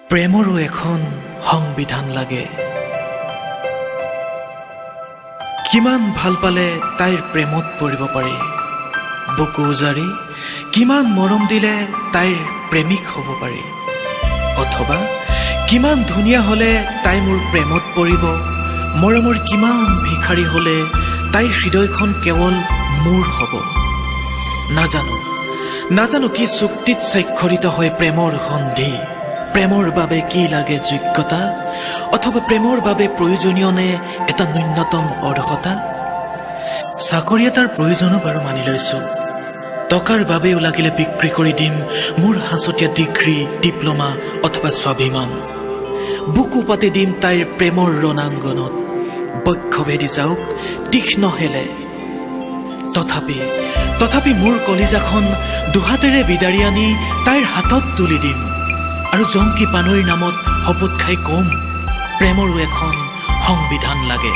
প্ৰেমৰো এখন সংবিধান লাগে। কিমান ভাল পালে তাইৰ প্ৰেমত পৰিব পাৰি, বুকু উজাৰি কিমান মৰম দিলে তাইৰ প্ৰেমিক হ'ব পাৰি, অথবা কিমান ধুনীয়া হ'লে তাই মোৰ প্ৰেমত পৰিব, মৰমৰ কিমান ভিখাৰী হ'লে তাইৰ হৃদয়খন কেৱল মোৰ হ'ব। নাজানো কি চুক্তিত স্বাক্ষৰিত হয় প্ৰেমৰ সন্ধি, প্ৰেমৰ বাবে কি লাগে যোগ্যতা, অথবা প্ৰেমৰ বাবে প্ৰয়োজনীয় নে এটা ন্যূনতম অৰ্হতা। চাকৰি এটাৰ প্ৰয়োজনো বাৰু মানি লৈছো, টকাৰ বাবেও লাগিলে বিক্ৰী কৰি দিম মোৰ সাঁচতীয়া ডিগ্ৰী, ডিপ্ল'মা অথবা স্বাভিমান। বুকু পাতি দিম তাইৰ প্ৰেমৰ ৰণাংগনত, বক্ষভেদি যাওক তীক্ষ্ণ হেলে। তথাপি মোৰ কলিজাখন দুহাতেৰে বিদাৰি আনি তাইৰ হাতত তুলি দিম, আৰু জংকী পানৈৰ নামত শপত খাই কম, প্ৰেমৰো এখন সংবিধান লাগে।